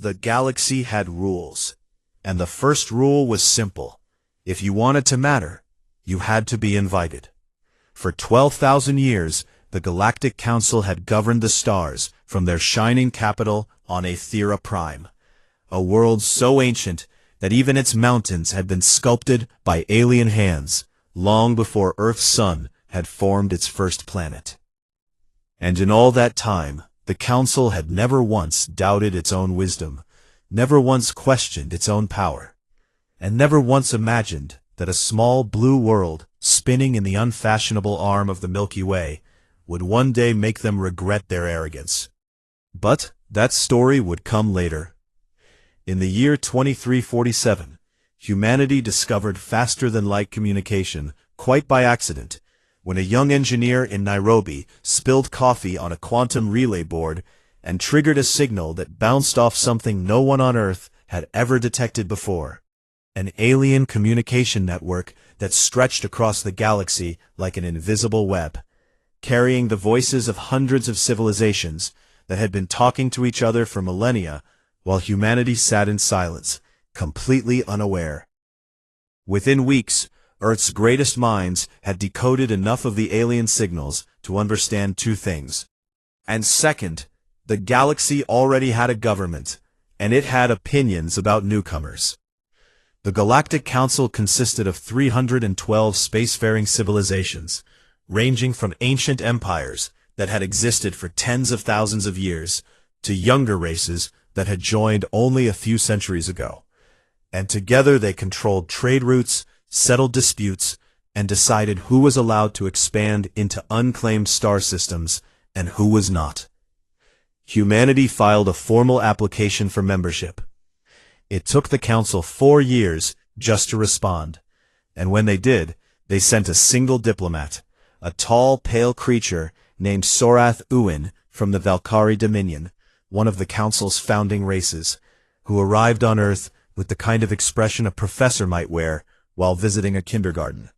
The galaxy had rules, and the first rule was simple. If you wanted to matter, you had to be invited. For 12,000 years, the Galactic Council had governed the stars from their shining capital on Aethera Prime, a world so ancient that even its mountains had been sculpted by alien hands long before Earth's sun had formed its first planet. And in all that time, the Council had never once doubted its own wisdom, never once questioned its own power, and never once imagined that a small blue world spinning in the unfashionable arm of the Milky Way would one day make them regret their arrogance. But that story would come later. In the year 2347, humanity discovered faster-than-light communication, quite by accident, when a young engineer in Nairobi spilled coffee on a quantum relay board and triggered a signal that bounced off something no one on Earth had ever detected before. An alien communication network that stretched across the galaxy like an invisible web, carrying the voices of hundreds of civilizations that had been talking to each other for millennia while humanity sat in silence, completely unaware. Within weeks, Earth's greatest minds had decoded enough of the alien signals to understand two things. And second, the galaxy already had a government, and it had opinions about newcomers. The Galactic Council consisted of 312 spacefaring civilizations, ranging from ancient empires that had existed for tens of thousands of years to younger races that had joined only a few centuries ago. And together they controlled trade routes, settled disputes, and decided who was allowed to expand into unclaimed star systems and who was not. Humanity filed a formal application for membership. It took the Council 4 years just to respond, and when they did, they sent a single diplomat, a tall, pale creature named Sorath Uin from the Valkyrie Dominion, one of the Council's founding races, who arrived on Earth with the kind of expression a professor might wear while visiting a kindergarten.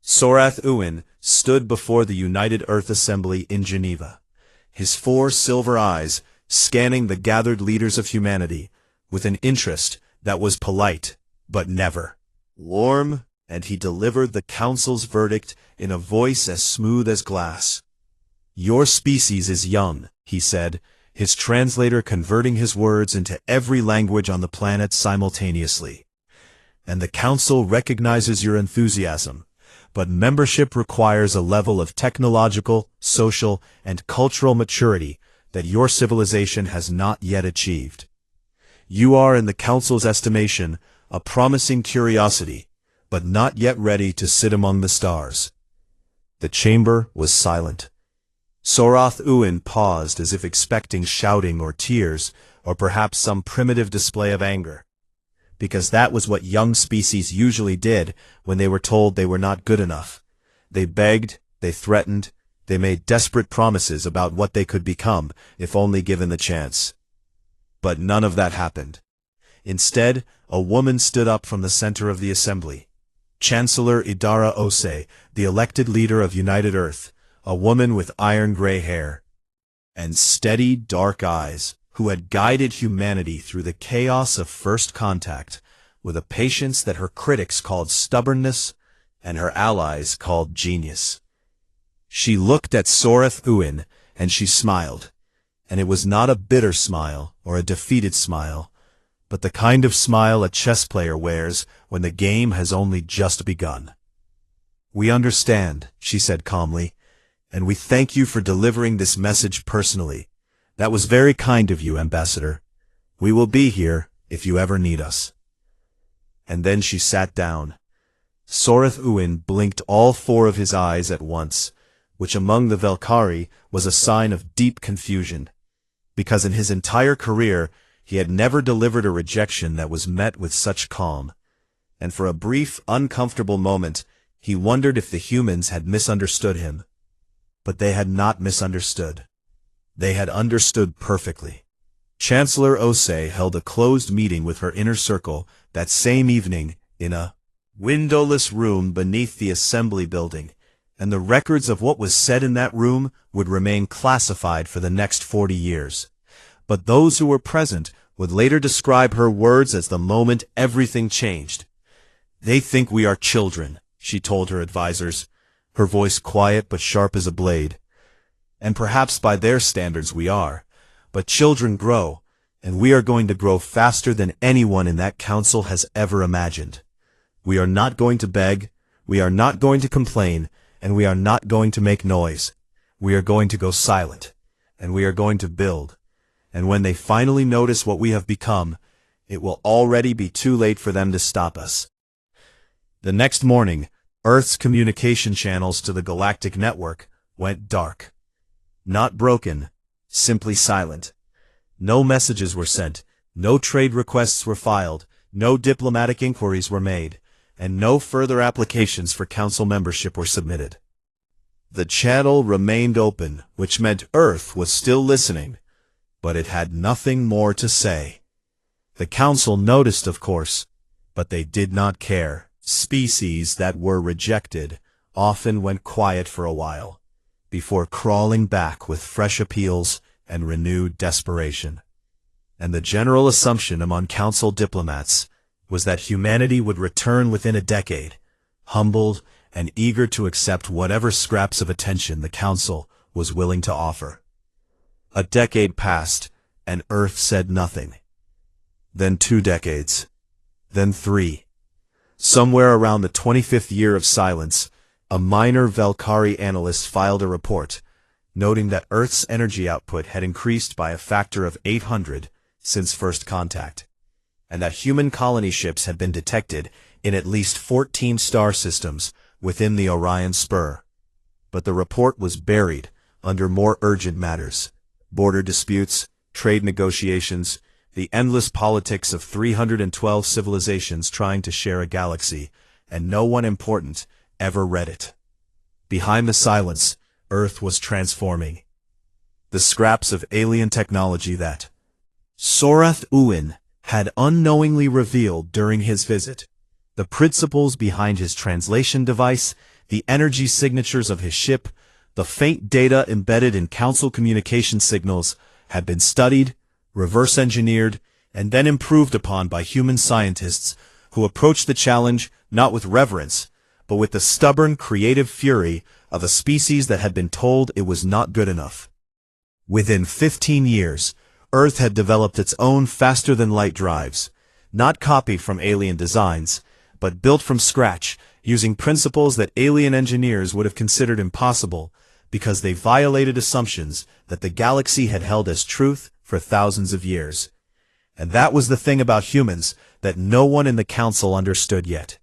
Sorath Uin stood before the United Earth Assembly in Geneva, his 4 silver eyes scanning the gathered leaders of humanity with an interest that was polite, but never warm, and he delivered the Council's verdict in a voice as smooth as glass. "Your species is young," he said, his translator converting his words into every language on the planet simultaneously. "And the Council recognizes your enthusiasm, but membership requires a level of technological, social, and cultural maturity that your civilization has not yet achieved. You are, in the Council's estimation, a promising curiosity, but not yet ready to sit among the stars." The chamber was silent. Sorath Uin paused as if expecting shouting or tears, or perhaps some primitive display of anger, because that was what young species usually did when they were told they were not good enough. They begged, they threatened, they made desperate promises about what they could become if only given the chance. But none of that happened. Instead, a woman stood up from the center of the assembly. Chancellor Idara Ose, the elected leader of United Earth, a woman with iron-gray hair and steady, dark eyes, who had guided humanity through the chaos of first contact with a patience that her critics called stubbornness and her allies called genius. She looked at Sorath Uin, and she smiled, and it was not a bitter smile or a defeated smile, but the kind of smile a chess player wears when the game has only just begun. "We understand," she said calmly, "and we thank you for delivering this message personally. That was very kind of you, Ambassador. We will be here if you ever need us." And then she sat down. Sorath Uin blinked all 4 of his eyes at once, which among the Valkyrie was a sign of deep confusion, because in his entire career he had never delivered a rejection that was met with such calm, and for a brief, uncomfortable moment he wondered if the humans had misunderstood him. But they had not misunderstood. They had understood perfectly. Chancellor Ose held a closed meeting with her inner circle that same evening in a windowless room beneath the assembly building, and the records of what was said in that room would remain classified for the next 40 years. But those who were present would later describe her words as the moment everything changed. "They think we are children," she told her advisors, her voice quiet but sharp as a blade. "And perhaps by their standards we are. But children grow, and we are going to grow faster than anyone in that council has ever imagined. We are not going to beg, we are not going to complain, and we are not going to make noise. We are going to go silent, and we are going to build. And when they finally notice what we have become, it will already be too late for them to stop us." The next morning, Earth's communication channels to the galactic network went dark. Not broken, simply silent. No messages were sent, no trade requests were filed, no diplomatic inquiries were made, and no further applications for council membership were submitted. The channel remained open, which meant Earth was still listening, but it had nothing more to say. The council noticed, of course, but they did not care. Species that were rejected often went quiet for a while, before crawling back with fresh appeals and renewed desperation. And the general assumption among council diplomats was that humanity would return within a decade, humbled and eager to accept whatever scraps of attention the council was willing to offer. A decade passed, and Earth said nothing. Then 2 decades. Then 3. Somewhere around the 25th year of silence, a minor Valkyrie analyst filed a report, noting that Earth's energy output had increased by a factor of 800 since first contact, and that human colony ships had been detected in at least 14 star systems within the Orion Spur. But the report was buried under more urgent matters: border disputes, trade negotiations, the endless politics of 312 civilizations trying to share a galaxy, and no one important ever read it. Behind the silence, Earth was transforming. The scraps of alien technology that Sorath Uin had unknowingly revealed during his visit, the principles behind his translation device, the energy signatures of his ship, the faint data embedded in council communication signals, had been studied, reverse-engineered, and then improved upon by human scientists who approached the challenge not with reverence, but with the stubborn, creative fury of a species that had been told it was not good enough. Within 15 years, Earth had developed its own faster-than-light drives, not copied from alien designs, but built from scratch, using principles that alien engineers would have considered impossible because they violated assumptions that the galaxy had held as truth for thousands of years. And that was the thing about humans that no one in the council understood yet.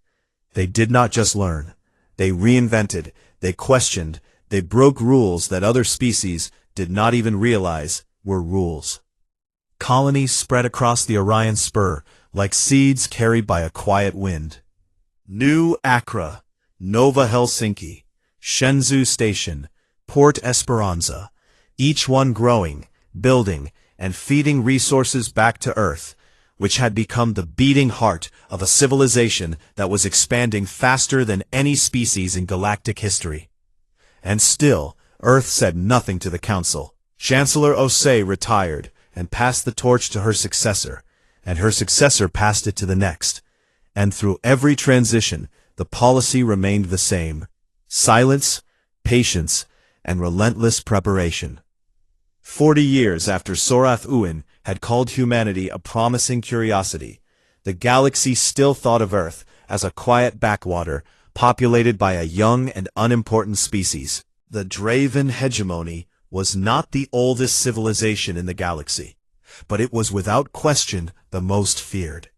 They did not just learn. They reinvented, they questioned, they broke rules that other species did not even realize were rules. Colonies spread across the Orion Spur like seeds carried by a quiet wind. New Accra, Nova Helsinki, Shenzhou Station, Port Esperanza, each one growing, building, and feeding resources back to Earth, which had become the beating heart of a civilization that was expanding faster than any species in galactic history. And still, Earth said nothing to the council. Chancellor Osei retired and passed the torch to her successor, and her successor passed it to the next. And through every transition, the policy remained the same: silence, patience, and relentless preparation. 40 years after Sorath Uin had called humanity a promising curiosity, the galaxy still thought of Earth as a quiet backwater populated by a young and unimportant species. The Draven hegemony was not the oldest civilization in the galaxy, but it was without question the most feared.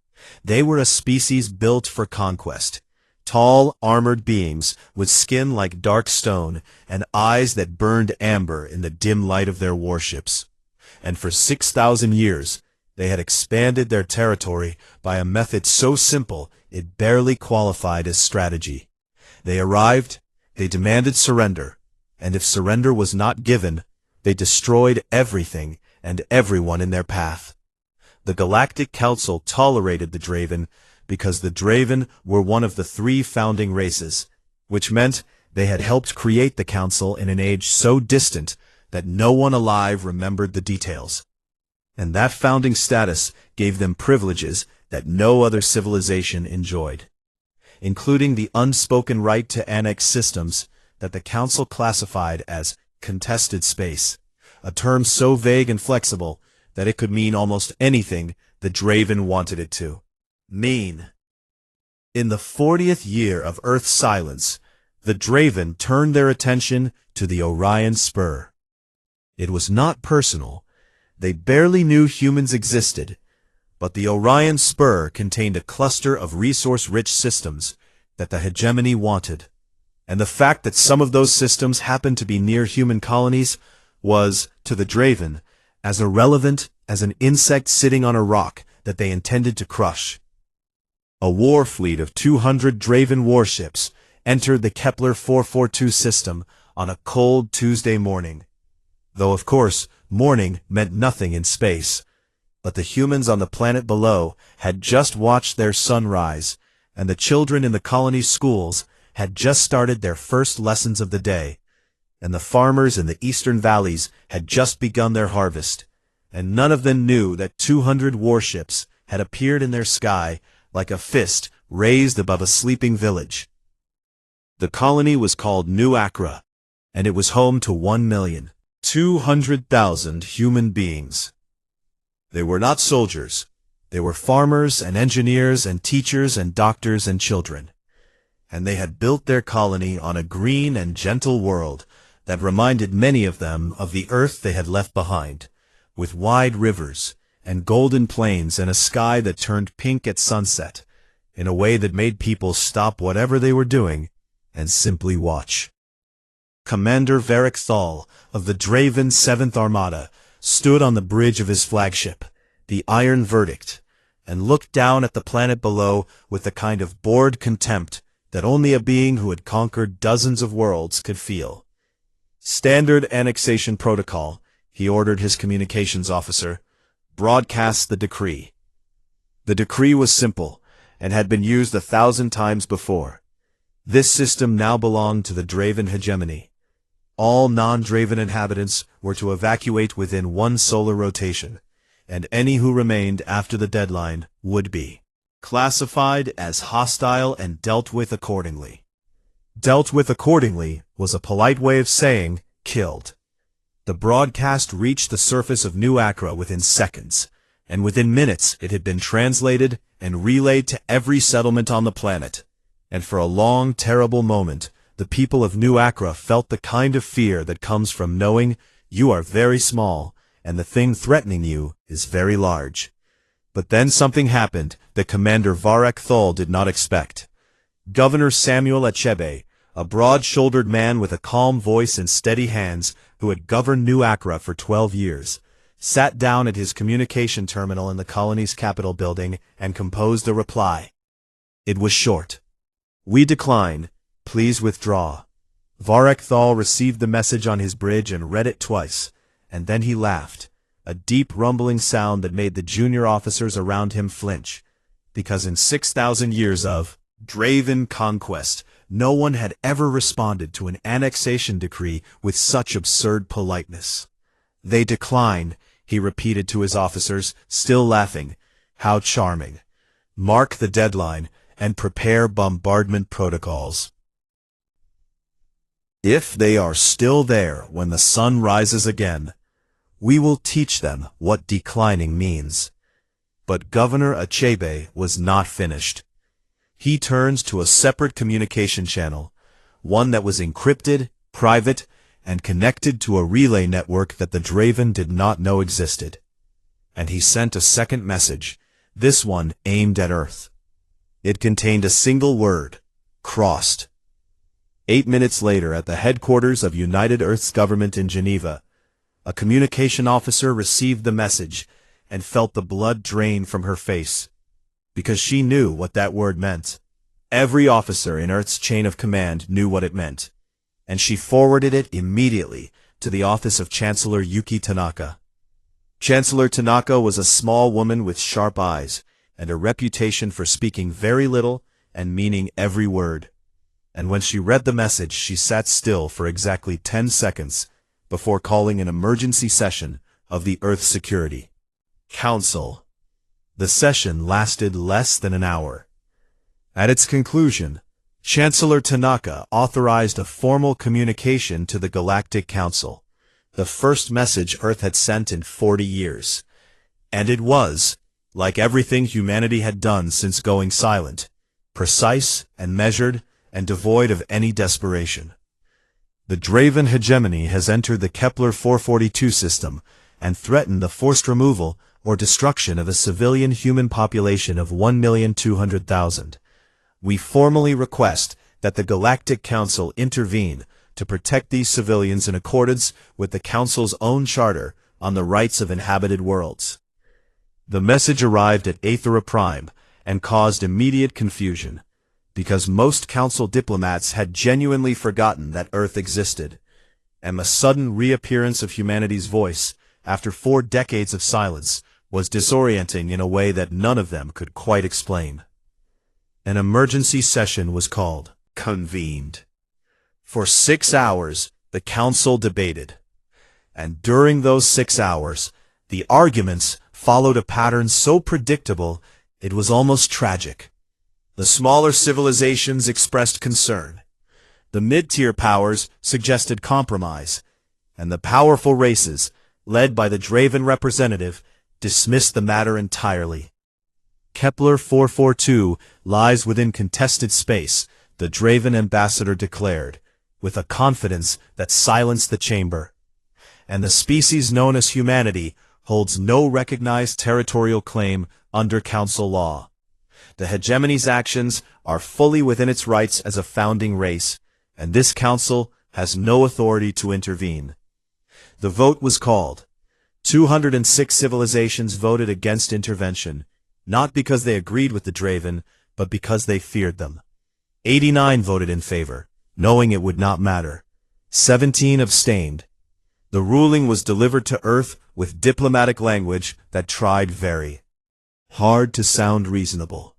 They were a species built for conquest. Tall, armored beings with skin like dark stone and eyes that burned amber in the dim light of their warships. And for 6,000 years, they had expanded their territory by a method so simple it barely qualified as strategy. They arrived, they demanded surrender, and if surrender was not given, they destroyed everything and everyone in their path. The Galactic Council tolerated the Draven because the Draven were one of the 3 founding races, which meant they had helped create the Council in an age so distant that no one alive remembered the details. And that founding status gave them privileges that no other civilization enjoyed, including the unspoken right to annex systems that the Council classified as contested space, a term so vague and flexible that it could mean almost anything the Draven wanted it to mean. In the 40th year of Earth's silence, the Draven turned their attention to the Orion Spur. It was not personal. They barely knew humans existed, but the Orion Spur contained a cluster of resource-rich systems that the hegemony wanted. And the fact that some of those systems happened to be near human colonies was, to the Draven, as irrelevant as an insect sitting on a rock that they intended to crush. A war fleet of 200 Draven warships entered the Kepler 442 system on a cold Tuesday morning. Though, of course, morning meant nothing in space. But the humans on the planet below had just watched their sun rise, and the children in the colony's schools had just started their first lessons of the day, and the farmers in the eastern valleys had just begun their harvest, and none of them knew that 200 warships had appeared in their sky like a fist raised above a sleeping village. The colony was called New Acra, and it was home to 1,200,000 human beings. They were not soldiers. They were farmers and engineers and teachers and doctors and children. And they had built their colony on a green and gentle world that reminded many of them of the earth they had left behind, with wide rivers and golden plains and a sky that turned pink at sunset, in a way that made people stop whatever they were doing and simply watch. Commander Varric Thal of the Draven 7th Armada stood on the bridge of his flagship, the Iron Verdict, and looked down at the planet below with the kind of bored contempt that only a being who had conquered dozens of worlds could feel. Standard annexation protocol, he ordered his communications officer, broadcast the decree. The decree was simple and had been used 1,000 times before. This system now belonged to the Draven hegemony. All non-Draven inhabitants were to evacuate within one solar rotation, and any who remained after the deadline would be classified as hostile and dealt with accordingly. Dealt with accordingly was a polite way of saying killed. The broadcast reached the surface of New Acra within seconds, and within minutes it had been translated and relayed to every settlement on the planet. And for a long, terrible moment, the people of New Acra felt the kind of fear that comes from knowing you are very small and the thing threatening you is very large. But then something happened that Commander Varric Thal did not expect. Governor Samuel Achebe, a broad-shouldered man with a calm voice and steady hands who had governed New Acra for 12 years, sat down at his communication terminal in the colony's Capitol building and composed a reply. It was short. "We decline. Please withdraw." Varric Thal received the message on his bridge and read it twice, and then he laughed, a deep rumbling sound that made the junior officers around him flinch, because in 6,000 years of Draven conquest, no one had ever responded to an annexation decree with such absurd politeness. "They decline," he repeated to his officers, still laughing. "How charming. Mark the deadline and prepare bombardment protocols. If they are still there when the sun rises again, we will teach them what declining means." But Governor Achebe was not finished. He turned to a separate communication channel, one that was encrypted, private, and connected to a relay network that the Draven did not know existed. And he sent a second message, this one aimed at Earth. It contained a single word, crossed. 8 minutes later, at the headquarters of United Earth's government in Geneva, a communication officer received the message and felt the blood drain from her face, because she knew what that word meant. Every officer in Earth's chain of command knew what it meant, and she forwarded it immediately to the office of Chancellor Yuki Tanaka. Chancellor Tanaka was a small woman with sharp eyes and a reputation for speaking very little and meaning every word. And when she read the message, she sat still for exactly 10 seconds before calling an emergency session of the Earth Security. Council. The session lasted less than an hour. At its conclusion, Chancellor Tanaka authorized a formal communication to the Galactic Council, the first message Earth had sent in 40 years. And it was, like everything humanity had done since going silent, precise and measured and devoid of any desperation. The Draven hegemony has entered the Kepler 442 system and threatened the forced removal or destruction of a civilian human population of 1,200,000. We formally request that the Galactic Council intervene to protect these civilians in accordance with the Council's own charter on the rights of inhabited worlds. The message arrived at Aethera Prime and caused immediate confusion, because most Council diplomats had genuinely forgotten that Earth existed, and the sudden reappearance of humanity's voice, after 4 decades of silence, was disorienting in a way that none of them could quite explain. An emergency session was convened. For 6 hours, the Council debated. And during those 6 hours, the arguments followed a pattern so predictable it was almost tragic. The smaller civilizations expressed concern. The mid-tier powers suggested compromise. And the powerful races, led by the Draven representative, dismissed the matter entirely. Kepler 442 lies within contested space, the Draven ambassador declared, with a confidence that silenced the chamber. And the species known as humanity holds no recognized territorial claim under Council law. The hegemony's actions are fully within its rights as a founding race, and this Council has no authority to intervene. The vote was called. 206 civilizations voted against intervention, not because they agreed with the Draven, but because they feared them. 89 voted in favor, knowing it would not matter. 17 abstained. The ruling was delivered to Earth with diplomatic language that tried very hard to sound reasonable.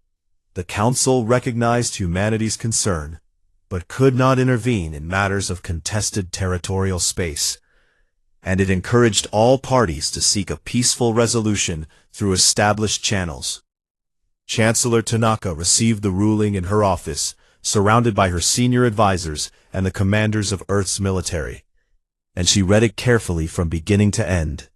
The Council recognized humanity's concern, but could not intervene in matters of contested territorial space. And it encouraged all parties to seek a peaceful resolution through established channels. Chancellor Tanaka received the ruling in her office, surrounded by her senior advisors and the commanders of Earth's military. And she read it carefully from beginning to end.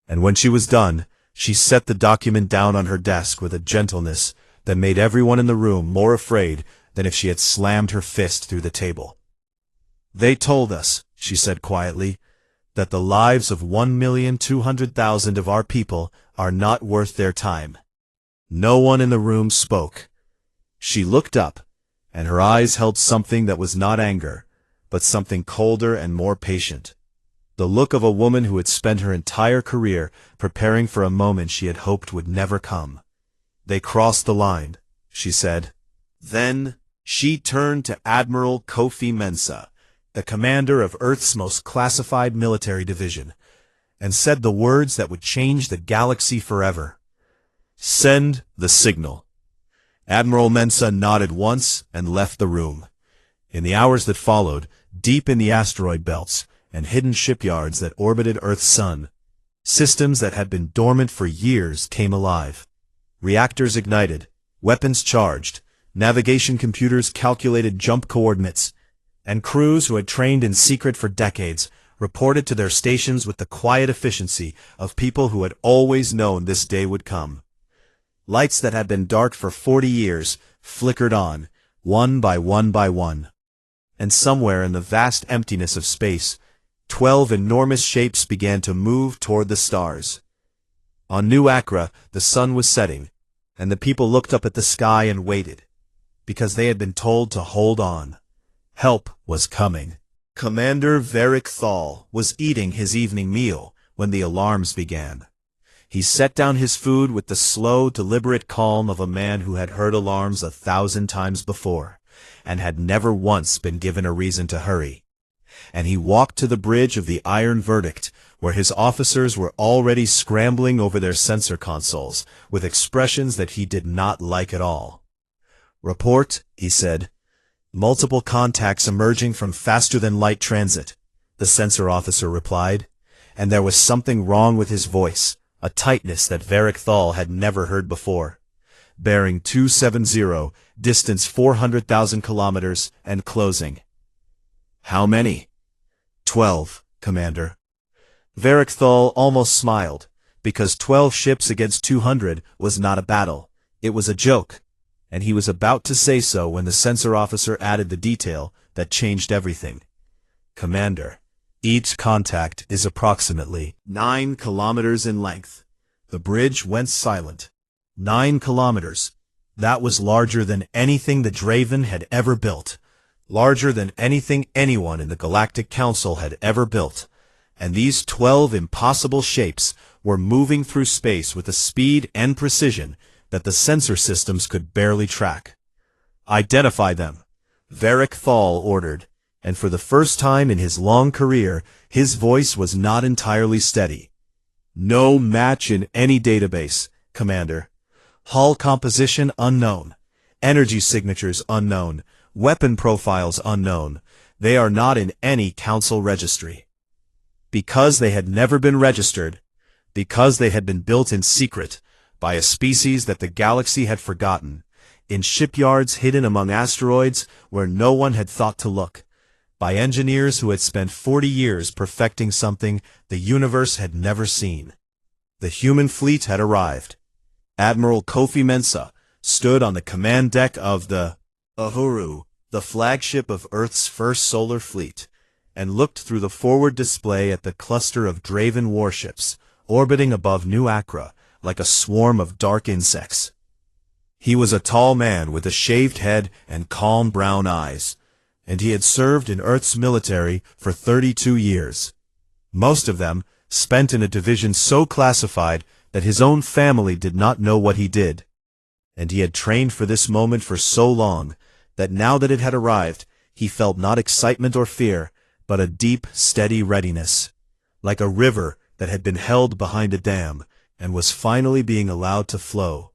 And when she was done, she set the document down on her desk with a gentleness that made everyone in the room more afraid than if she had slammed her fist through the table. "They told us," she said quietly, "that the lives of 1,200,000 of our people are not worth their time." No one in the room spoke. She looked up, and her eyes held something that was not anger, but something colder and more patient. The look of a woman who had spent her entire career preparing for a moment she had hoped would never come. "They crossed the line," she said. Then she turned to Admiral Kofi Mensa, the commander of Earth's most classified military division, and said the words that would change the galaxy forever. "Send the signal." Admiral Mensa nodded once and left the room. In the hours that followed, deep in the asteroid belts and hidden shipyards that orbited Earth's sun, systems that had been dormant for years came alive. Reactors ignited, weapons charged, navigation computers calculated jump coordinates, and crews who had trained in secret for decades reported to their stations with the quiet efficiency of people who had always known this day would come. Lights that had been dark for 40 years flickered on, one by one by one. And somewhere in the vast emptiness of space, 12 enormous shapes began to move toward the stars. On New Acra, the sun was setting, and the people looked up at the sky and waited, because they had been told to hold on. Help was coming. Commander Varric Thal was eating his evening meal when the alarms began. He set down his food with the slow, deliberate calm of a man who had heard alarms 1,000 times before, and had never once been given a reason to hurry. And he walked to the bridge of the Iron Verdict, where his officers were already scrambling over their sensor consoles, with expressions that he did not like at all. "Report," he said. "Multiple contacts emerging from faster-than-light transit," the sensor officer replied, and there was something wrong with his voice, a tightness that Varric Thal had never heard before. Bearing 270, distance 400,000 kilometers, and closing. How many? 12, Commander. Varric Thal almost smiled, because 12 ships against 200 was not a battle. It was a joke, and he was about to say so when the sensor officer added the detail that changed everything. Commander, each contact is approximately 9 kilometers in length. The bridge went silent. 9 kilometers. That was larger than anything the Draven had ever built. Larger than anything anyone in the Galactic Council had ever built. And these 12 impossible shapes were moving through space with a speed and precision that the sensor systems could barely track. Identify them, Varric Thal ordered, and for the first time in his long career, his voice was not entirely steady. No match in any database, Commander. Hull composition unknown. Energy signatures unknown. Weapon profiles unknown. They are not in any council registry. Because they had never been registered, because they had been built in secret, by a species that the galaxy had forgotten, in shipyards hidden among asteroids where no one had thought to look, by engineers who had spent 40 years perfecting something the universe had never seen. The human fleet had arrived. Admiral Kofi Mensa stood on the command deck of the Uhuru, the flagship of Earth's first solar fleet, and looked through the forward display at the cluster of Draven warships orbiting above New Accra like a swarm of dark insects. He was a tall man with a shaved head and calm brown eyes, and he had served in Earth's military for 32 years. Most of them spent in a division so classified that his own family did not know what he did. And he had trained for this moment for so long that now that it had arrived, he felt not excitement or fear, but a deep, steady readiness, like a river that had been held behind a dam and was finally being allowed to flow.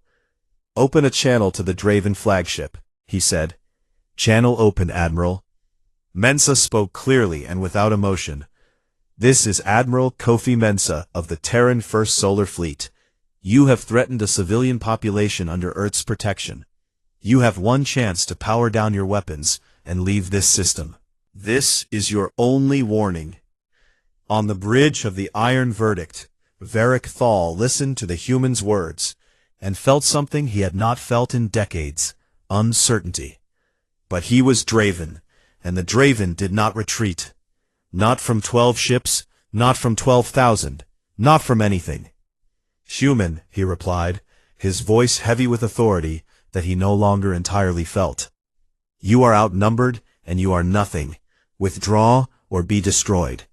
"Open a channel to the Draven flagship," he said. "Channel open, Admiral." Mensa spoke clearly and without emotion. "This is Admiral Kofi Mensa of the Terran First Solar Fleet. You have threatened a civilian population under Earth's protection. You have one chance to power down your weapons and leave this system. This is your only warning." On the bridge of the Iron Verdict, Varric Thal listened to the human's words and felt something he had not felt in decades: uncertainty. But he was Draven, and the Draven did not retreat. Not from 12 ships, not from 12,000, not from anything. "Human," he replied, his voice heavy with authority that he no longer entirely felt. "You are outnumbered, and you are nothing. Withdraw or be destroyed."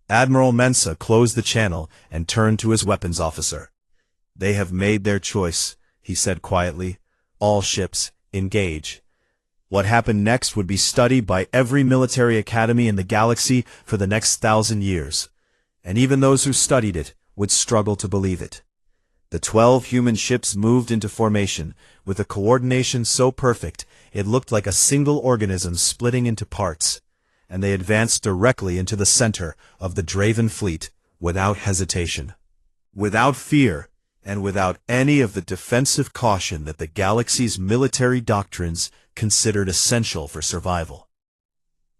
Admiral Mensa closed the channel and turned to his weapons officer. "They have made their choice," he said quietly. "All ships, engage." What happened next would be studied by every military academy in the galaxy for the next 1,000 years, and even those who studied it would struggle to believe it. The 12 human ships moved into formation, with a coordination so perfect it looked like a single organism splitting into parts, and they advanced directly into the center of the Draven fleet without hesitation, without fear, and without any of the defensive caution that the galaxy's military doctrines considered essential for survival.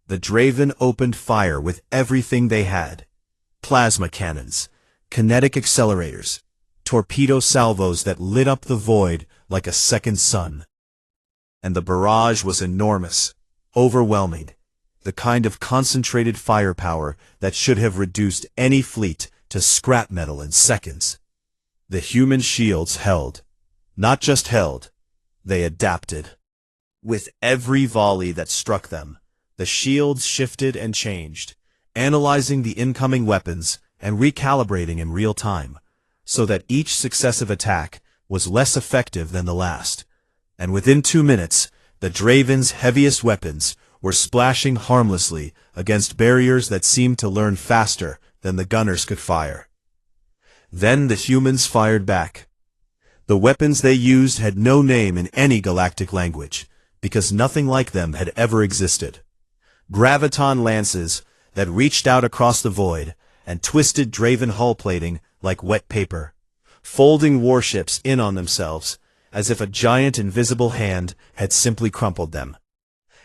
The Draven opened fire with everything they had: plasma cannons, kinetic accelerators, torpedo salvos that lit up the void like a second sun. And the barrage was enormous, overwhelming, the kind of concentrated firepower that should have reduced any fleet to scrap metal in seconds. The human shields held. Not just held, they adapted. With every volley that struck them, the shields shifted and changed, analyzing the incoming weapons and recalibrating in real time, so that each successive attack was less effective than the last. And within 2 minutes, the Draven's heaviest weapons were splashing harmlessly against barriers that seemed to learn faster than the gunners could fire. Then the humans fired back. The weapons they used had no name in any galactic language, because nothing like them had ever existed. Graviton lances that reached out across the void and twisted Draven hull plating like wet paper, folding warships in on themselves, as if a giant invisible hand had simply crumpled them.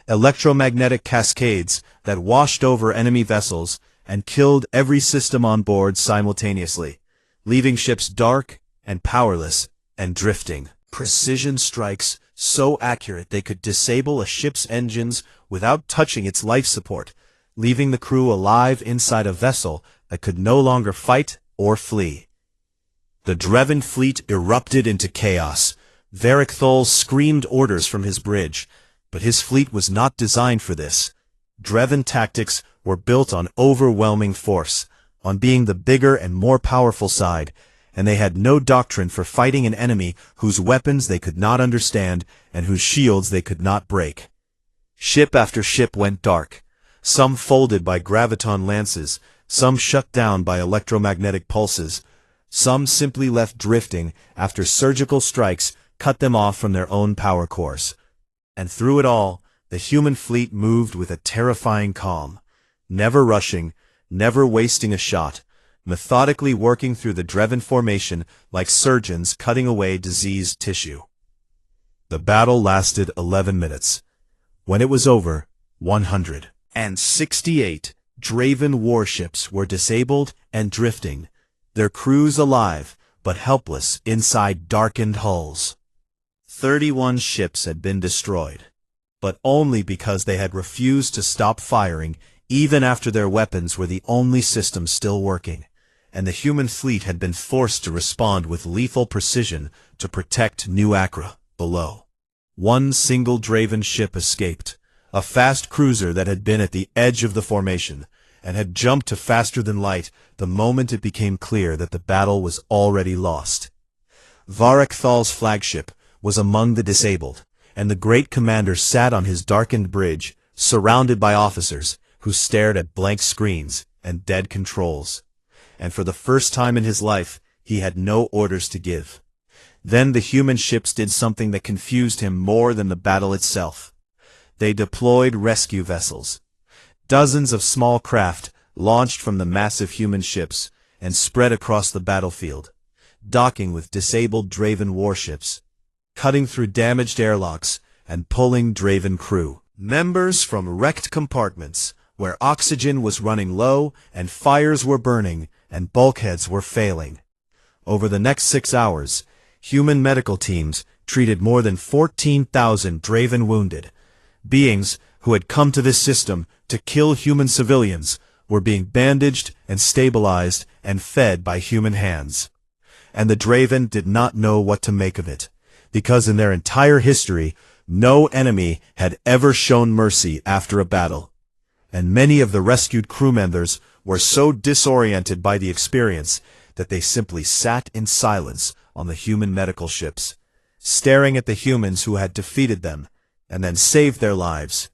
Electromagnetic cascades that washed over enemy vessels and killed every system on board simultaneously, leaving ships dark and powerless and drifting. Precision strikes so accurate they could disable a ship's engines without touching its life support, leaving the crew alive inside a vessel that could no longer fight or flee. The Dreven fleet erupted into chaos. Varric Thol screamed orders from his bridge, but his fleet was not designed for this. Dreven tactics were built on overwhelming force, on being the bigger and more powerful side, and they had no doctrine for fighting an enemy whose weapons they could not understand and whose shields they could not break. Ship after ship went dark, some folded by graviton lances, some shut down by electromagnetic pulses, some simply left drifting after surgical strikes cut them off from their own power cores. And through it all, the human fleet moved with a terrifying calm, never rushing, never wasting a shot, methodically working through the Dreven formation like surgeons cutting away diseased tissue. The battle lasted 11 minutes. When it was over, 168 Dreven warships were disabled and drifting, their crews alive but helpless inside darkened hulls. 31 ships had been destroyed, but only because they had refused to stop firing even after their weapons were the only system still working, and the human fleet had been forced to respond with lethal precision to protect New Acre below. One single Dreven ship escaped, a fast cruiser that had been at the edge of the formation, and had jumped to faster than light the moment it became clear that the battle was already lost. Varric Thal's flagship was among the disabled, and the great commander sat on his darkened bridge, surrounded by officers who stared at blank screens and dead controls. And for the first time in his life, he had no orders to give. Then the human ships did something that confused him more than the battle itself. They deployed rescue vessels. Dozens of small craft launched from the massive human ships and spread across the battlefield, docking with disabled Dreven warships, cutting through damaged airlocks and pulling Dreven crew. Members from wrecked compartments, where oxygen was running low and fires were burning and bulkheads were failing. Over the next 6 hours, human medical teams treated more than 14,000 Dreven wounded. Beings who had come to this system to kill human civilians were being bandaged and stabilized and fed by human hands. And the Dreven did not know what to make of it, because in their entire history, no enemy had ever shown mercy after a battle. And many of the rescued crew members were so disoriented by the experience that they simply sat in silence on the human medical ships, staring at the humans who had defeated them and then saved their lives.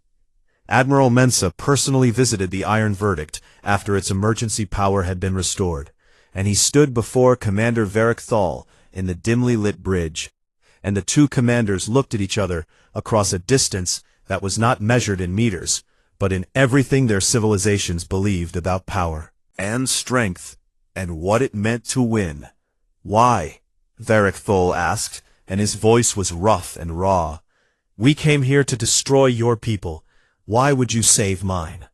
Admiral Mensa personally visited the Iron Verdict after its emergency power had been restored, and he stood before Commander Varric Thal in the dimly lit bridge, and the two commanders looked at each other across a distance that was not measured in meters, but in everything their civilizations believed about power and strength and what it meant to win. "Why?" Varric Thol asked, and his voice was rough and raw. "We came here to destroy your people. Why would you save mine?"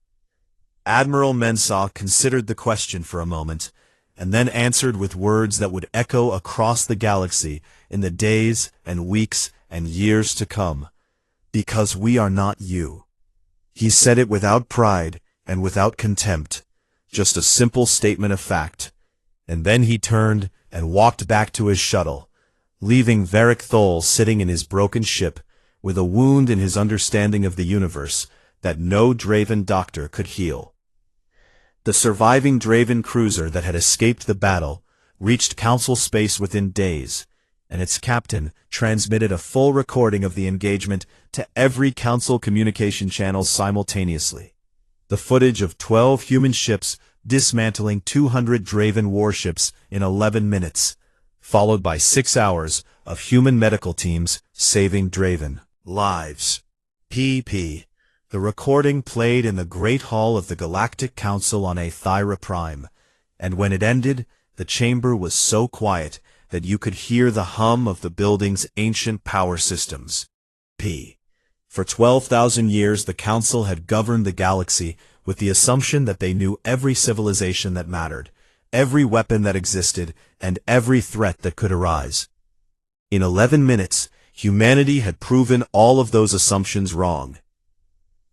Admiral Mensa considered the question for a moment, and then answered with words that would echo across the galaxy in the days and weeks and years to come. "Because we are not you." He said it without pride and without contempt, just a simple statement of fact. And then he turned and walked back to his shuttle, leaving Varric Thol sitting in his broken ship with a wound in his understanding of the universe that no Dreven doctor could heal. The surviving Dreven cruiser that had escaped the battle reached Council space within days, and its captain transmitted a full recording of the engagement to every Council communication channel simultaneously. The footage of 12 human ships dismantling 200 Dreven warships in 11 minutes, followed by 6 hours of human medical teams saving Dreven lives. pp. The recording played in the Great Hall of the Galactic Council on a Thyra Prime, and when it ended, The chamber was so quiet that you could hear the hum of the building's ancient power systems. For 12,000 years, the Council had governed the galaxy with the assumption that they knew every civilization that mattered, every weapon that existed, and every threat that could arise. In 11 minutes, humanity had proven all of those assumptions wrong.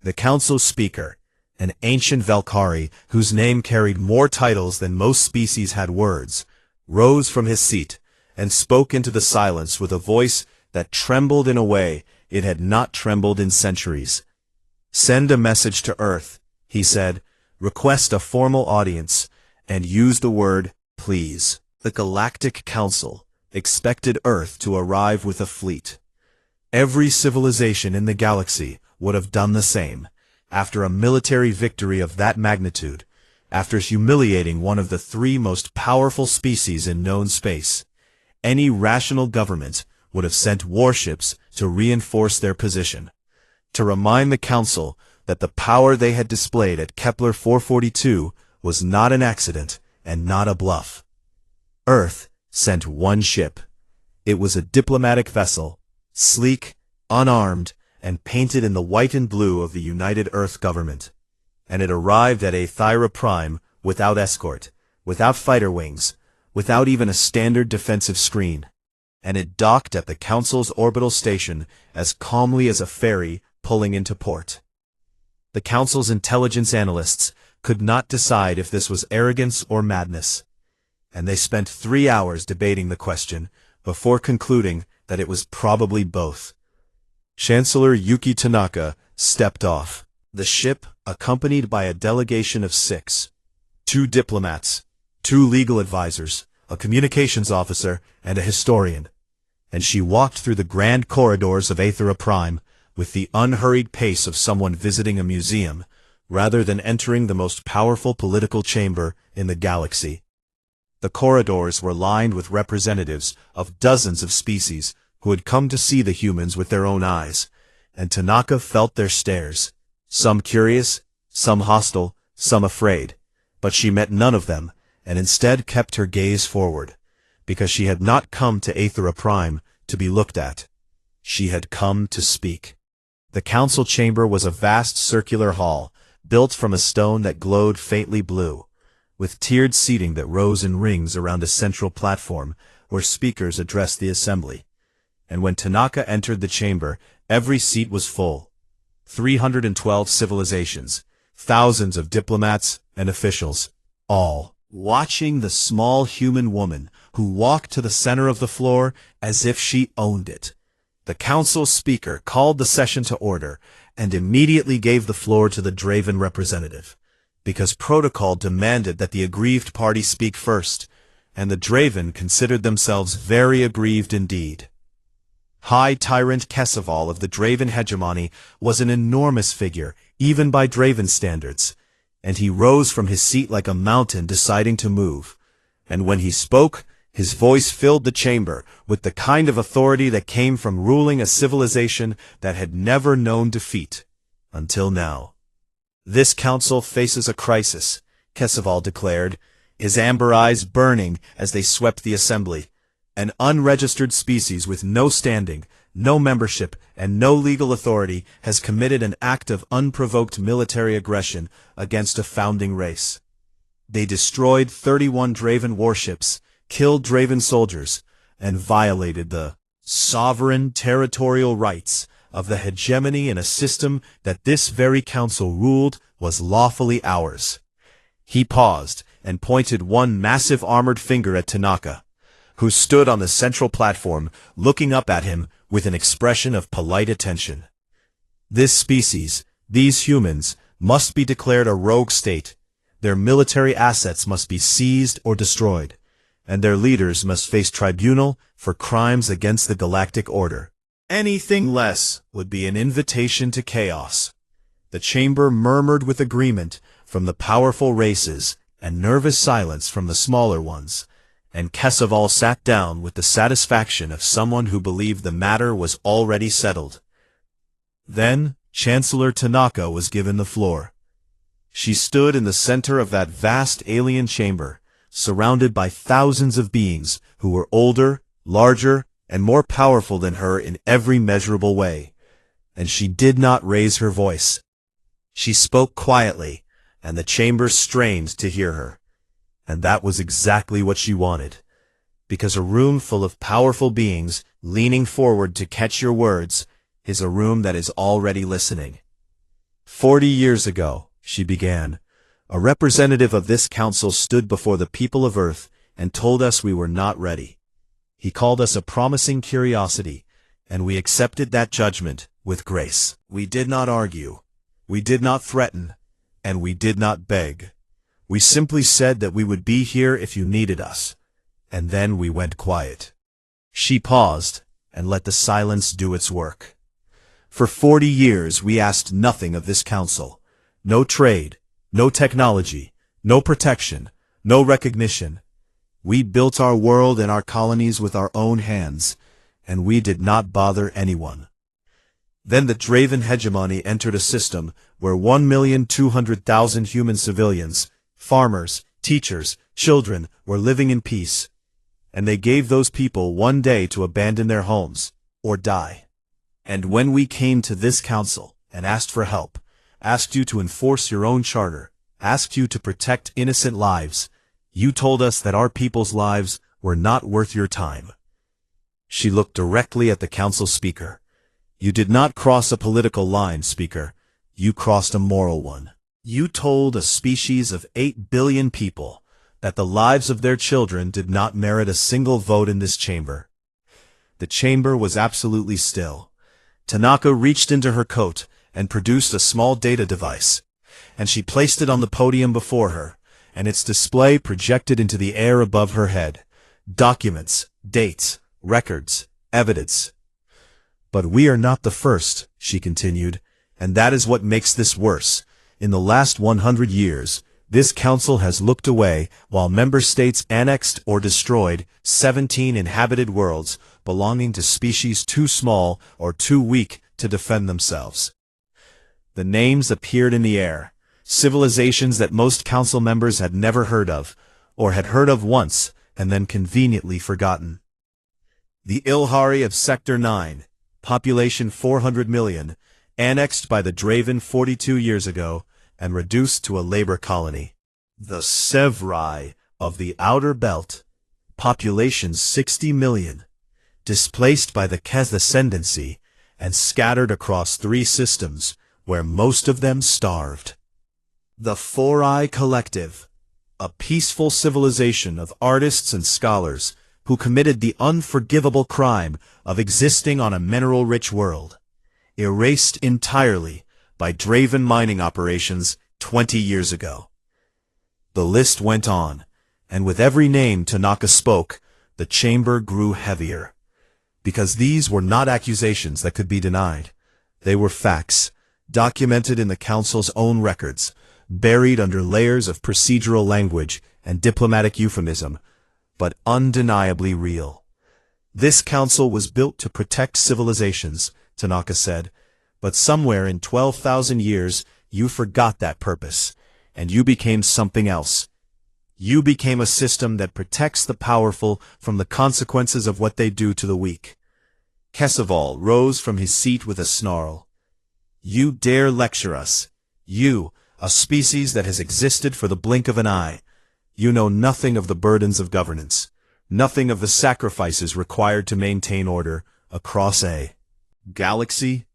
The Council's speaker, an ancient Valkyrie whose name carried more titles than most species had words, rose from his seat and spoke into the silence with a voice that trembled in a way it had not trembled in centuries. "Send a message to Earth," he said. "Request a formal audience, and use the word, please." The Galactic Council expected Earth to arrive with a fleet. Every civilization in the galaxy would have done the same, after a military victory of that magnitude, after humiliating one of the three most powerful species in known space. Any rational government would have sent warships to reinforce their position, to remind the Council that the power they had displayed at Kepler 442 was not an accident and not a bluff. Earth sent one ship. It was a diplomatic vessel, sleek, unarmed, and painted in the white and blue of the United Earth government. And it arrived at Aethira Prime without escort, without fighter wings, without even a standard defensive screen. And it docked at the Council's orbital station as calmly as a ferry pulling into port. The Council's intelligence analysts could not decide if this was arrogance or madness, and they spent 3 hours debating the question before concluding that it was probably both. Chancellor Yuki Tanaka stepped off. The ship, accompanied by a delegation of 6, 2 diplomats, 2 legal advisors, a communications officer, and a historian, and she walked through the grand corridors of Aethira Prime with the unhurried pace of someone visiting a museum, rather than entering the most powerful political chamber in the galaxy. The corridors were lined with representatives of dozens of species who had come to see the humans with their own eyes, and Tanaka felt their stares, some curious, some hostile, some afraid, but she met none of them, and instead kept her gaze forward, because she had not come to Aethira Prime to be looked at. She had come to speak. The council chamber was a vast circular hall, built from a stone that glowed faintly blue, with tiered seating that rose in rings around a central platform where speakers addressed the assembly. And when Tanaka entered the chamber, every seat was full. 312 civilizations, thousands of diplomats and officials, all watching the small human woman who walked to the center of the floor as if she owned it. The council speaker called the session to order and immediately gave the floor to the Draven representative, because protocol demanded that the aggrieved party speak first, and the Draven considered themselves very aggrieved indeed. High Tyrant Kesaval of the Draven hegemony was an enormous figure, even by Draven standards, and he rose from his seat like a mountain deciding to move, and when he spoke, his voice filled the chamber with the kind of authority that came from ruling a civilization that had never known defeat, until now. "This council faces a crisis," Kesaval declared, his amber eyes burning as they swept the assembly. "An unregistered species with no standing, no membership, and no legal authority has committed an act of unprovoked military aggression against a founding race. They destroyed 31 Draven warships, killed Draven soldiers, and violated the sovereign territorial rights of the hegemony in a system that this very council ruled was lawfully ours." He paused and pointed one massive armored finger at Tanaka, who stood on the central platform looking up at him with an expression of polite attention. "This species, these humans, must be declared a rogue state. Their military assets must be seized or destroyed, and their leaders must face tribunal for crimes against the galactic order. Anything less would be an invitation to chaos." The chamber murmured with agreement from the powerful races and nervous silence from the smaller ones, and Kesaval sat down with the satisfaction of someone who believed the matter was already settled. Then Chancellor Tanaka was given the floor. She stood in the center of that vast alien chamber, surrounded by thousands of beings who were older, larger, and more powerful than her in every measurable way. And she did not raise her voice. She spoke quietly, and the chamber strained to hear her. And that was exactly what she wanted, because a room full of powerful beings leaning forward to catch your words is a room that is already listening. 40 years ago, she began, a representative of this council stood before the people of Earth and told us we were not ready. He called us a promising curiosity, and we accepted that judgment with grace. We did not argue, we did not threaten, and we did not beg. We simply said that we would be here if you needed us, and then we went quiet. She paused and let the silence do its work. For 40 years we asked nothing of this council. No trade, no technology, no protection, no recognition. We built our world and our colonies with our own hands, and we did not bother anyone. Then the Draven hegemony entered a system where 1,200,000 human civilians, farmers, teachers, children were living in peace, and they gave those people one day to abandon their homes, or die. And when we came to this council and asked for help, asked you to enforce your own charter, asked you to protect innocent lives, you told us that our people's lives were not worth your time. She looked directly at the council speaker. You did not cross a political line, speaker. You crossed a moral one. You told a species of 8 billion people that the lives of their children did not merit a single vote in this chamber. The chamber was absolutely still. Tanaka reached into her coat and produced a small data device, and she placed it on the podium before her, and its display projected into the air above her head. Documents, dates, records, evidence. But we are not the first, she continued, and that is what makes this worse. In the last 100 years, this council has looked away while member states annexed or destroyed 17 inhabited worlds belonging to species too small or too weak to defend themselves. The names appeared in the air, civilizations that most council members had never heard of, or had heard of once and then conveniently forgotten. The Ilhari of Sector 9, population 400 million, annexed by the Draven 42 years ago, and reduced to a labor colony. The Sevrai of the Outer Belt, population 60 million, displaced by the Kez ascendancy and scattered across 3 systems, where most of them starved. The Four-Eye Collective, a peaceful civilization of artists and scholars who committed the unforgivable crime of existing on a mineral-rich world, erased entirely by Draven mining operations 20 years ago. The list went on, and with every name Tanaka spoke, the chamber grew heavier. Because these were not accusations that could be denied. They were facts, documented in the council's own records, buried under layers of procedural language and diplomatic euphemism, but undeniably real. This council was built to protect civilizations, Tanaka said, but somewhere in 12,000 years you forgot that purpose, and you became something else. You became a system that protects the powerful from the consequences of what they do to the weak. Keseval rose from his seat with a snarl. You dare lecture us. You, a species that has existed for the blink of an eye. You know nothing of the burdens of governance, nothing of the sacrifices required to maintain order across a galaxy.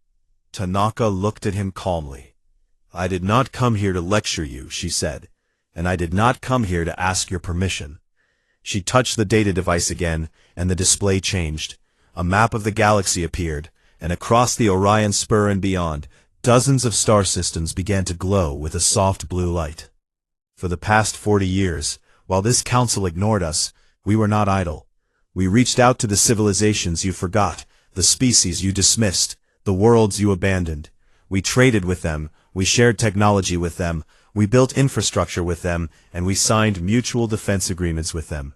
Tanaka looked at him calmly. I did not come here to lecture you, she said, and I did not come here to ask your permission. She touched the data device again, and the display changed. A map of the galaxy appeared, and across the Orion Spur and beyond, dozens of star systems began to glow with a soft blue light. For the past 40 years, while this council ignored us, we were not idle. We reached out to the civilizations you forgot, the species you dismissed, the worlds you abandoned. We traded with them, we shared technology with them, we built infrastructure with them, and we signed mutual defense agreements with them.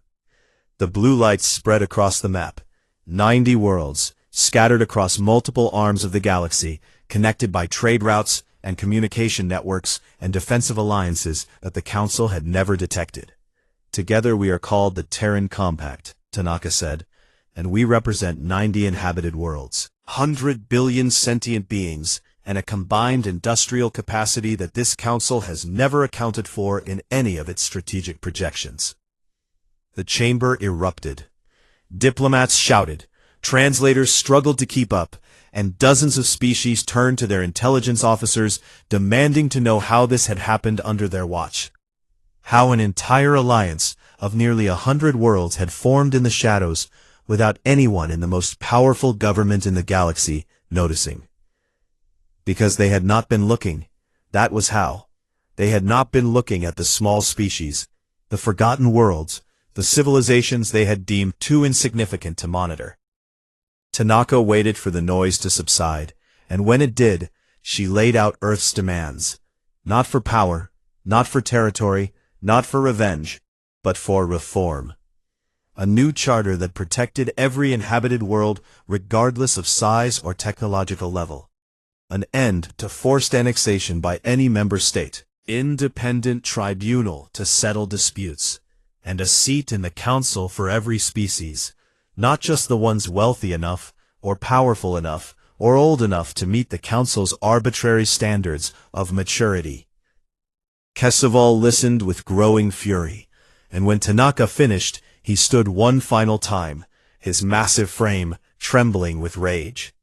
The blue lights spread across the map. 90 worlds, scattered across multiple arms of the galaxy, connected by trade routes and communication networks and defensive alliances that the Council had never detected. Together we are called the Terran Compact, Tanaka said, and we represent 90 inhabited worlds, 100 billion sentient beings, and a combined industrial capacity that this council has never accounted for in any of its strategic projections. The chamber erupted. Diplomats shouted, translators struggled to keep up, and dozens of species turned to their intelligence officers, demanding to know how this had happened under their watch. How an entire alliance of nearly 100 worlds had formed in the shadows without anyone in the most powerful government in the galaxy noticing. Because they had not been looking, that was how. They had not been looking at the small species, the forgotten worlds, the civilizations they had deemed too insignificant to monitor. Tanaka waited for the noise to subside, and when it did, she laid out Earth's demands. Not for power, not for territory, not for revenge, but for reform. A new charter that protected every inhabited world regardless of size or technological level. An end to forced annexation by any member state. Independent tribunal to settle disputes. And a seat in the council for every species. Not just the ones wealthy enough, or powerful enough, or old enough to meet the council's arbitrary standards of maturity. Keseval listened with growing fury, and when Tanaka finished, he stood one final time, his massive frame trembling with rage.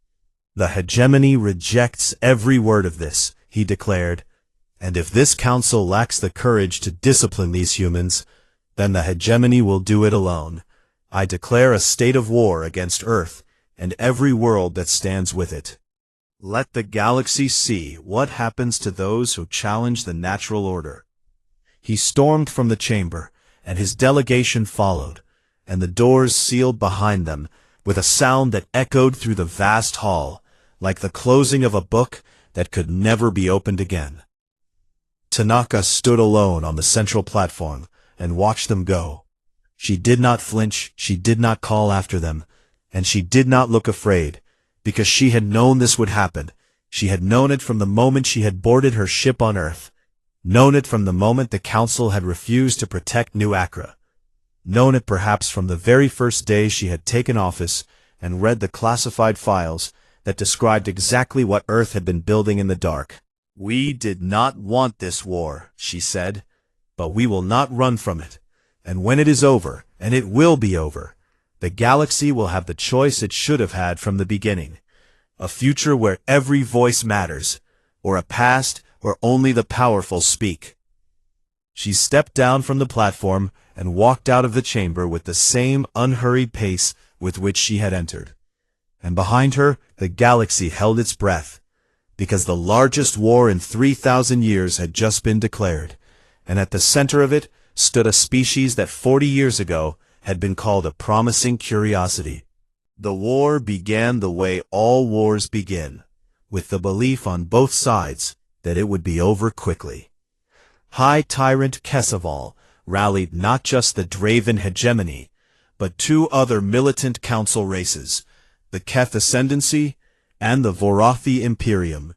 The hegemony rejects every word of this, he declared, and if this council lacks the courage to discipline these humans, then the hegemony will do it alone. I declare a state of war against Earth and every world that stands with it. Let the galaxy see what happens to those who challenge the natural order. He stormed from the chamber, and his delegation followed, and the doors sealed behind them with a sound that echoed through the vast hall, like the closing of a book that could never be opened again. Tanaka stood alone on the central platform and watched them go. She did not flinch, she did not call after them, and she did not look afraid, because she had known this would happen. She had known it from the moment she had boarded her ship on Earth, known it from the moment the Council had refused to protect New Acra, known it perhaps from the very first day she had taken office and read the classified files that described exactly what Earth had been building in the dark. We did not want this war, she said, but we will not run from it. And when it is over, and it will be over, the galaxy will have the choice it should have had from the beginning. A future where every voice matters, or a past where only the powerful speak. She stepped down from the platform and walked out of the chamber with the same unhurried pace with which she had entered. And behind her, the galaxy held its breath, because the largest war in 3,000 years had just been declared, and at the center of it stood a species that 40 years ago had been called a promising curiosity. The war began the way all wars begin, with the belief on both sides that it would be over quickly. High Tyrant Keseval rallied not just the Draven hegemony, but two other militant council races, the Keth Ascendancy and the Vorathi Imperium,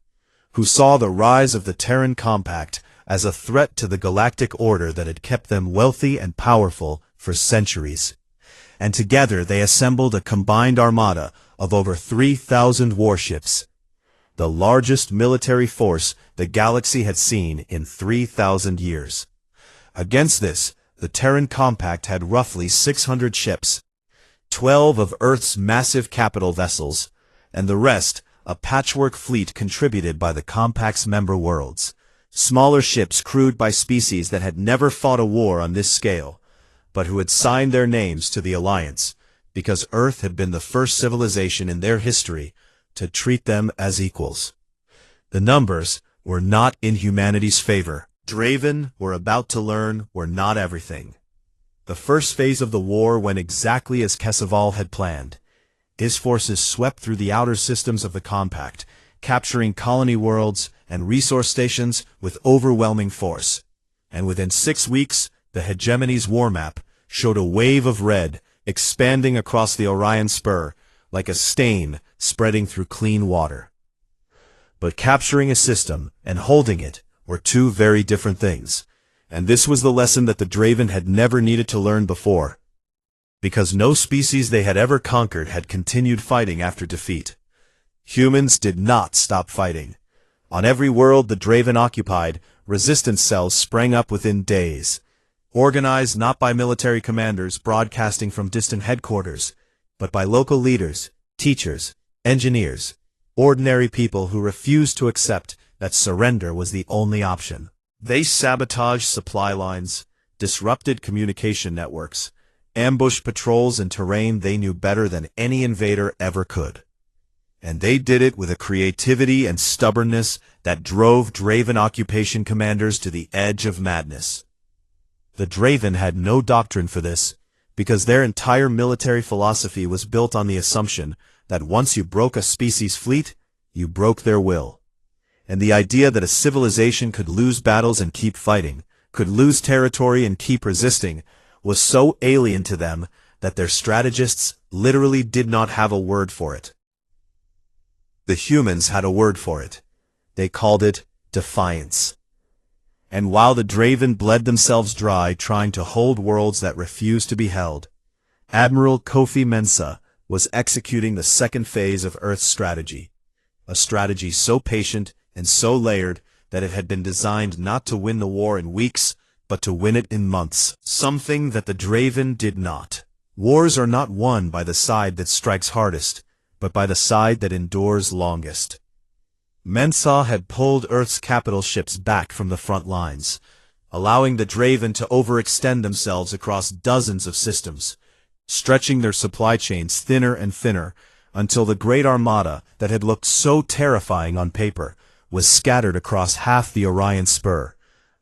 who saw the rise of the Terran Compact as a threat to the galactic order that had kept them wealthy and powerful for centuries. And together they assembled a combined armada of over 3,000 warships, the largest military force the galaxy had seen in 3,000 years. Against this, the Terran Compact had roughly 600 ships, 12 of Earth's massive capital vessels, and the rest a patchwork fleet contributed by the Compact's member worlds. Smaller ships crewed by species that had never fought a war on this scale, but who had signed their names to the Alliance, because Earth had been the first civilization in their history to treat them as equals. The numbers were not in humanity's favor. Draven were about to learn were not everything. The first phase of the war went exactly as Keseval had planned. His forces swept through the outer systems of the Compact, capturing colony worlds and resource stations with overwhelming force. And within 6 weeks, the hegemony's war map showed a wave of red expanding across the Orion Spur like a stain spreading through clean water. But capturing a system and holding it were two very different things, And this was the lesson that the Draven had never needed to learn before, because no species they had ever conquered had continued fighting after defeat. Humans did not stop fighting. On every world the Draven occupied, resistance cells sprang up within days, organized not by military commanders broadcasting from distant headquarters, but by local leaders, teachers, engineers, ordinary people who refused to accept that surrender was the only option. They sabotaged supply lines, disrupted communication networks, ambushed patrols in terrain they knew better than any invader ever could. And they did it with a creativity and stubbornness that drove Draven occupation commanders to the edge of madness. The Draven had no doctrine for this, because their entire military philosophy was built on the assumption that once you broke a species' fleet, you broke their will. And the idea that a civilization could lose battles and keep fighting, could lose territory and keep resisting, was so alien to them that their strategists literally did not have a word for it. The humans had a word for it. They called it defiance. And while the Draven bled themselves dry trying to hold worlds that refused to be held, Admiral Kofi Mensa was executing the second phase of Earth's strategy, a strategy so patient and so layered that it had been designed not to win the war in weeks, but to win it in months, something that the Draven did not. Wars are not won by the side that strikes hardest, but by the side that endures longest. Mensa had pulled Earth's capital ships back from the front lines, allowing the Draven to overextend themselves across dozens of systems, stretching their supply chains thinner and thinner until the great armada that had looked so terrifying on paper was scattered across half the Orion Spur,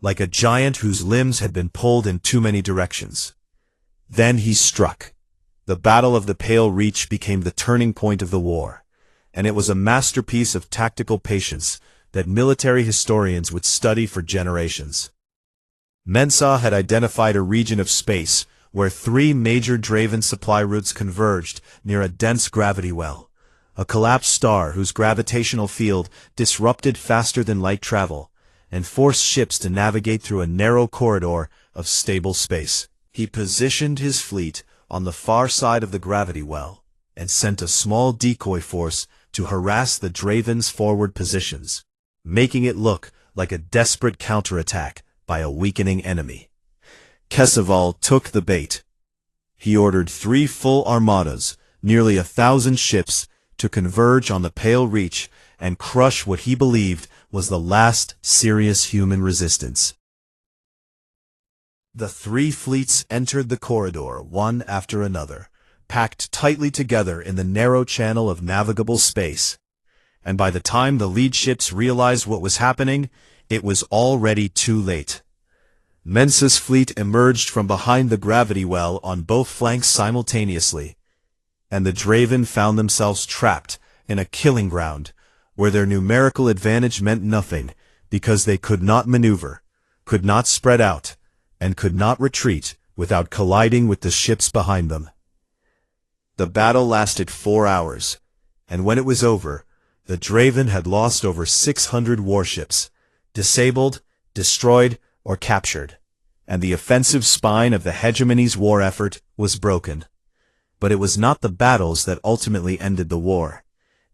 like a giant whose limbs had been pulled in too many directions. Then he struck. The Battle of the Pale Reach became the turning point of the war, and it was a masterpiece of tactical patience that military historians would study for generations. Mensa had identified a region of space where three major Draven supply routes converged near a dense gravity well, a collapsed star whose gravitational field disrupted faster than light travel, and forced ships to navigate through a narrow corridor of stable space. He positioned his fleet on the far side of the gravity well, and sent a small decoy force to harass the Draven's forward positions, making it look like a desperate counterattack by a weakening enemy. Keseval took the bait. He ordered 3 full armadas, nearly 1,000 ships, to converge on the Pale Reach and crush what he believed was the last serious human resistance. The 3 fleets entered the corridor one after another, packed tightly together in the narrow channel of navigable space. And by the time the lead ships realized what was happening, it was already too late. Mensa's fleet emerged from behind the gravity well on both flanks simultaneously, and the Draven found themselves trapped in a killing ground where their numerical advantage meant nothing because they could not maneuver, could not spread out, and could not retreat without colliding with the ships behind them. The battle lasted 4 hours, and when it was over, the Draven had lost over 600 warships, disabled, destroyed, or captured, and the offensive spine of the hegemony's war effort was broken. But it was not the battles that ultimately ended the war.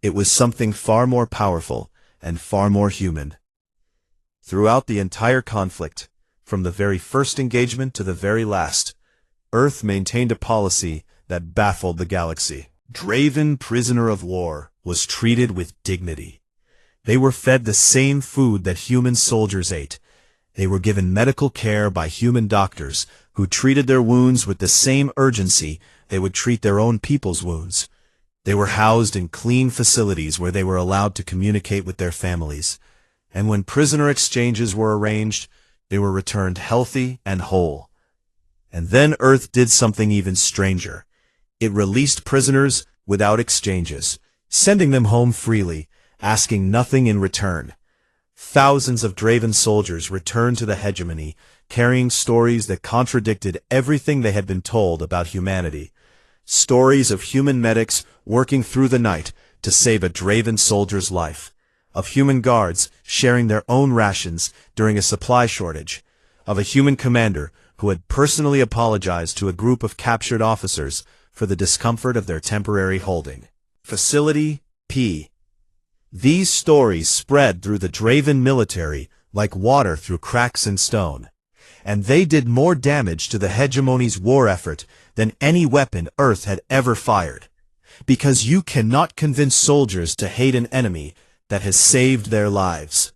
It was something far more powerful and far more human. Throughout the entire conflict, from the very first engagement to the very last, Earth maintained a policy that baffled the galaxy. Draven prisoner of war was treated with dignity. They were fed the same food that human soldiers ate. They were given medical care by human doctors who treated their wounds with the same urgency they would treat their own people's wounds. They were housed in clean facilities where they were allowed to communicate with their families. And when prisoner exchanges were arranged, they were returned healthy and whole. And then Earth did something even stranger. It released prisoners without exchanges, sending them home freely, asking nothing in return. Thousands of Draven soldiers returned to the hegemony, carrying stories that contradicted everything they had been told about humanity. Stories of human medics working through the night to save a Draven soldier's life, of human guards sharing their own rations during a supply shortage, of a human commander who had personally apologized to a group of captured officers for the discomfort of their temporary holding. Facility P. These stories spread through the Draven military like water through cracks in stone, and they did more damage to the hegemony's war effort than any weapon Earth had ever fired, because you cannot convince soldiers to hate an enemy that has saved their lives.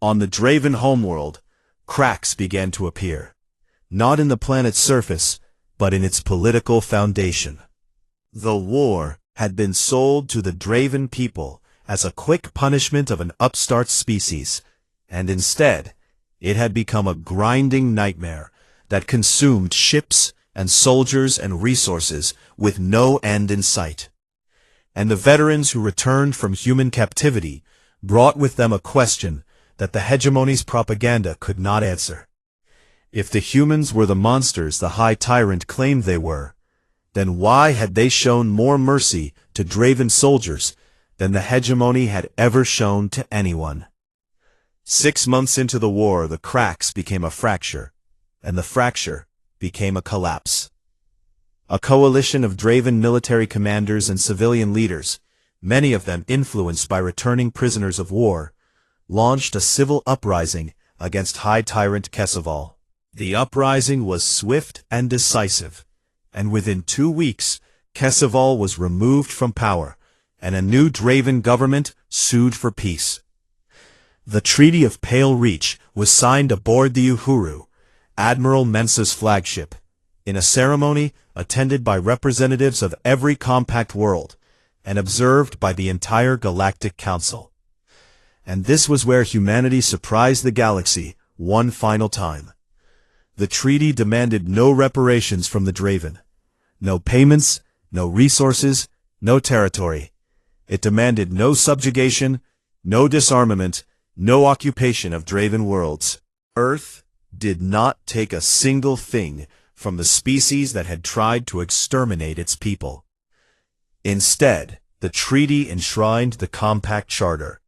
On the Draven homeworld, cracks began to appear, not in the planet's surface, but in its political foundation. The war had been sold to the Draven people as a quick punishment of an upstart species, and instead, it had become a grinding nightmare that consumed ships and soldiers and resources with no end in sight. And the veterans who returned from human captivity brought with them a question that the hegemony's propaganda could not answer. If the humans were the monsters the High Tyrant claimed they were, then why had they shown more mercy to Draven soldiers than the hegemony had ever shown to anyone? 6 months into the war, the cracks became a fracture, and the fracture became a collapse. A coalition of Draven military commanders and civilian leaders, many of them influenced by returning prisoners of war, launched a civil uprising against High Tyrant Kesseval. The uprising was swift and decisive, and within 2 weeks, Kesseval was removed from power, and a new Draven government sued for peace. The Treaty of Pale Reach was signed aboard the Uhuru, Admiral Mensa's flagship, in a ceremony attended by representatives of every compact world and observed by the entire Galactic Council. And this was where humanity surprised the galaxy one final time. The treaty demanded no reparations from the Draven, no payments, no resources, no territory. It demanded no subjugation, no disarmament, no occupation of Draven worlds. Earth did not take a single thing from the species that had tried to exterminate its people. Instead, the treaty enshrined the Compact Charter,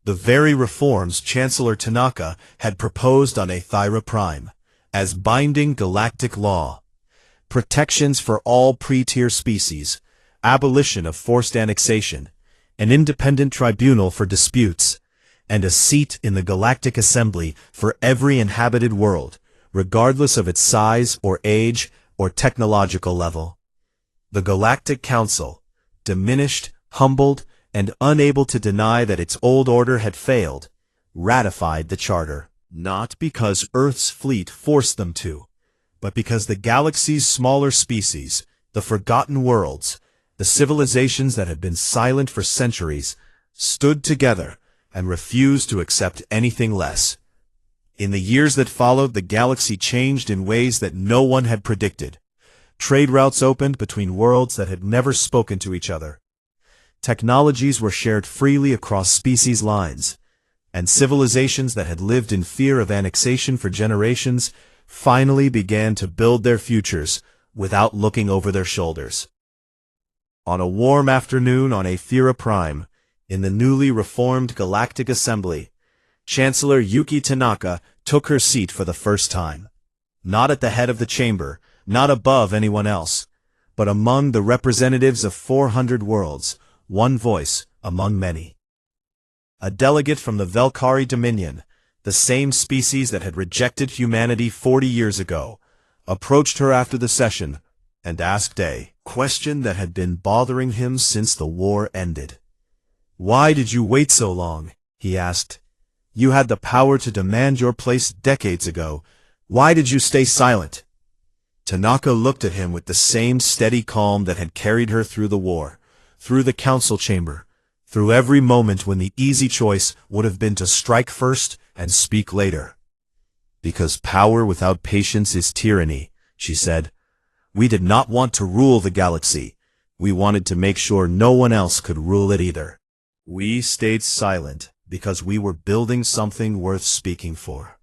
the very reforms Chancellor Tanaka had proposed on Aethira Prime, as binding galactic law: protections for all pre-tier species, abolition of forced annexation, an independent tribunal for disputes, and a seat in the Galactic Assembly for every inhabited world, regardless of its size or age or technological level. The Galactic Council, diminished, humbled, and unable to deny that its old order had failed, ratified the charter, not because Earth's fleet forced them to, but because the galaxy's smaller species, the forgotten worlds, the civilizations that had been silent for centuries, stood together and refused to accept anything less. In the years that followed, the galaxy changed in ways that no one had predicted. Trade routes opened between worlds that had never spoken to each other. Technologies were shared freely across species lines, and civilizations that had lived in fear of annexation for generations finally began to build their futures without looking over their shoulders. On a warm afternoon on Aethira Prime, in the newly reformed Galactic Assembly, Chancellor Yuki Tanaka took her seat for the first time. Not at the head of the chamber, not above anyone else, but among the representatives of 400 worlds, one voice among many. A delegate from the Velkari Dominion, the same species that had rejected humanity 40 years ago, approached her after the session and asked a question that had been bothering him since the war ended. "Why did you wait so long?" he asked. "You had the power to demand your place decades ago. Why did you stay silent?" Tanaka looked at him with the same steady calm that had carried her through the war, through the council chamber, through every moment when the easy choice would have been to strike first and speak later. "Because power without patience is tyranny," she said. "We did not want to rule the galaxy. We wanted to make sure no one else could rule it either. We stayed silent because we were building something worth speaking for."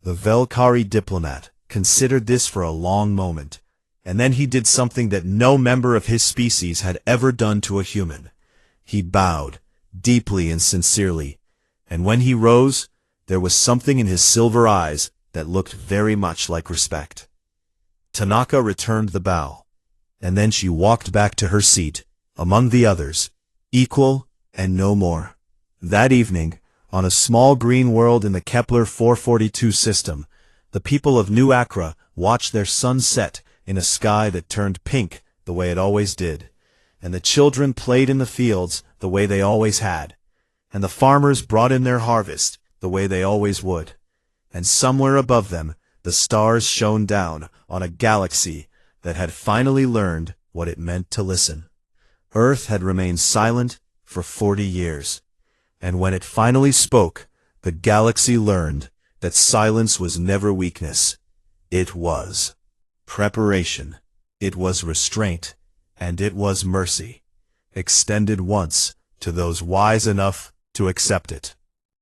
The Velkari diplomat considered this for a long moment, and then he did something that no member of his species had ever done to a human. He bowed, deeply and sincerely, and when he rose, there was something in his silver eyes that looked very much like respect. Tanaka returned the bow, and then she walked back to her seat, among the others, equal and no more. That evening, on a small green world in the Kepler 442 system, the people of New Accra watched their sun set in a sky that turned pink the way it always did, and the children played in the fields the way they always had, and the farmers brought in their harvest the way they always would, and somewhere above them the stars shone down on a galaxy that had finally learned what it meant to listen. Earth had remained silent for 40 years, and when it finally spoke, the galaxy learned that silence was never weakness. It was preparation, it was restraint, and it was mercy, extended once to those wise enough to accept it.